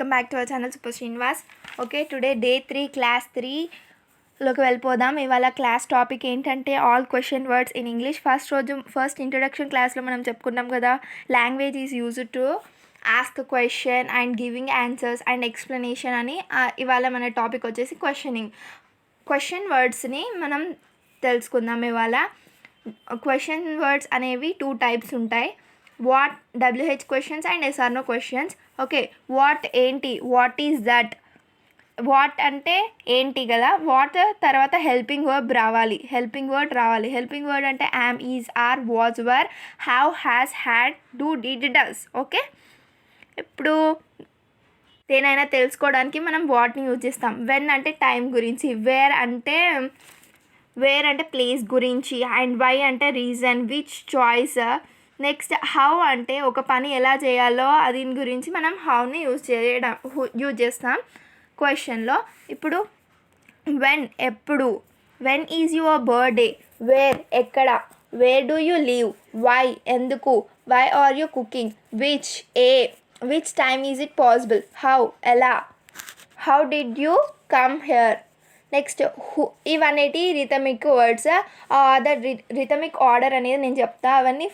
Welcome back to our channel super Srinivas. Okay, today day 3 class 3లోకి వెళ్ళిపోదాం. ఇవాళ class topic ఏంటంటే all question words in English. First introduction క్లాస్లో మనం చెప్పుకున్నాం కదా, language is used to ask question and giving answers and explanation అని. ఇవాళ మన టాపిక్ వచ్చేసి క్వశ్చన్ వర్డ్స్ని మనం తెలుసుకుందాం. ఇవాళ క్వశ్చన్ వర్డ్స్ అనేవి 2 టైప్స్ ఉంటాయి, what WH questions and yes or no questions. Okay, what ఏంటి, వాట్ ఈజ్ దట్. వాట్ అంటే ఏంటి కదా, వాట్ తర్వాత హెల్పింగ్ వర్డ్ రావాలి. హెల్పింగ్ వర్డ్ అంటే am, is, are, was, were, have, has, had, do, did, does. Okay, ఇప్పుడు దేనైనా తెలుసుకోవడానికి మనం వాట్ని యూజ్ చేస్తాం. వెన్ అంటే టైం గురించి, వేర్ అంటే ప్లేస్ గురించి, అండ్ వై అంటే reason, which choice. Next how అంటే ఒక పని ఎలా చేయాలో దీని గురించి మనం హౌని యూజ్ చేస్తాం క్వశ్చన్లో. ఇప్పుడు వెన్ ఎప్పుడు, when is your birthday, where ఎక్కడ, where do you live, why ఎందుకు, why are you cooking, which which time is it possible, how ఎలా, how did you come here. Next who. ఇవన్నీ రిథమిక్ వర్డ్స్. రిథమిక్ ఆర్డర్ అనేది నేను చెప్తా, అవన్నీ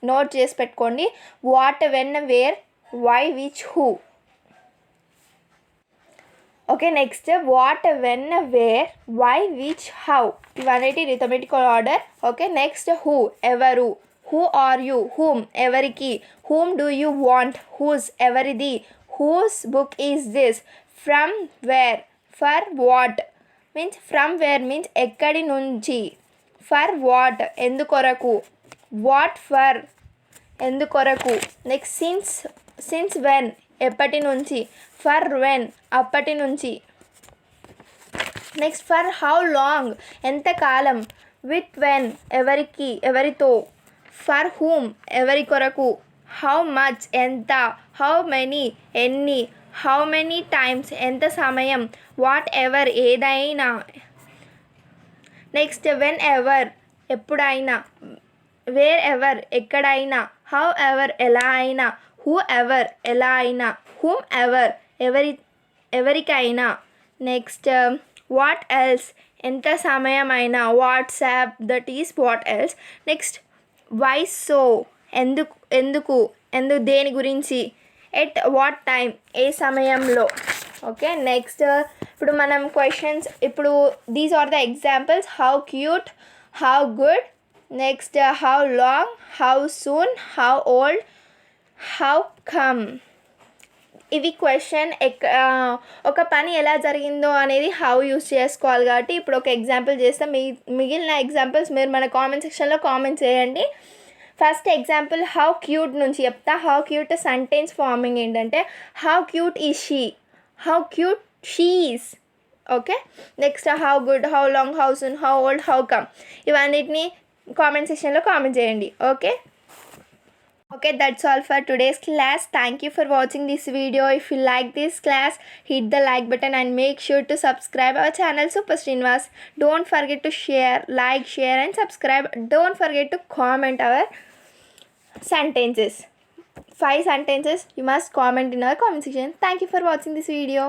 note చేసి పెట్టుకోండి. What, when, where, why, which, who. Okay, next what, when, where, why, which, how. ఇవన్నీ rhythmic order. Okay, next who, ఎవరు, who are you, whom ఎవరికి, whom do you want, whose ఎవరిది, whose book is this, from where, for what means, from where means ఎక్కడి నుంచి, for what ఎందుకొరకు, what for ఎందుకొరకు. Next since when ఎప్పటి నుంచి, for when అప్పటి నుంచి. నెక్స్ట్ ఫర్ హౌ లాంగ్ ఎంతకాలం, విత్ వెన్ ఎవరికి ఎవరితో, ఫర్ హూమ్ ఎవరి కొరకు, హౌ మచ్ ఎంత, హౌ మెనీ ఎన్ని, హౌ మెనీ టైమ్స్ ఎంత సమయం, వాట్ ఎవర్ ఏదైనా. నెక్స్ట్ వెన్ ఎవర్ ఎప్పుడైనా, వేర్ ఎవర్ ఎక్కడైనా, హౌ ఎవర్ ఎలా అయినా, హూ ఎవర్ ఎలా అయినా, హూమ్ ఎవర్ ఎవరికైనా. నెక్స్ట్ వాట్ ఎల్స్ ఎంత సమయమైనా, whatsoever that is what else. Next why so ఎందుకు దేని గురించి, ఎట్ వాట్ టైం ఏ సమయంలో. ఓకే, నెక్స్ట్ ఇప్పుడు మనం క్వశ్చన్స్, ఇప్పుడు these are the examples. How cute, how good, next how long, how soon, how old, how come. ఇవి question ఒక పని ఎలా జరిగిందో అనేది హౌ యూస్ చేసుకోవాలి కాబట్టి ఇప్పుడు ఒక ఎగ్జాంపుల్ చేస్తాం. మిగిలిన ఎగ్జాంపుల్స్ మీరు మన కామెంట్ సెక్షన్లో కామెంట్ చేయండి. ఫస్ట్ ఎగ్జాంపుల్ హౌ క్యూట్ నుంచి చెప్తా. హౌ క్యూట్ సెంటెన్స్ ఫార్మింగ్ ఏంటంటే how cute is she, how cute she is. Okay, next how good, how long, how soon, how old, how come. ఇవన్నిటిని comment సెక్షన్లో comment చేయండి. Okay, that's all for today's class. Thank you for watching this video. If you like this class, hit the like button and make sure to subscribe our channel Super Srinivas. Don't forget to like, share and subscribe. Don't forget to comment our sentences. 5 sentences you must comment in our comment section. Thank you for watching this video.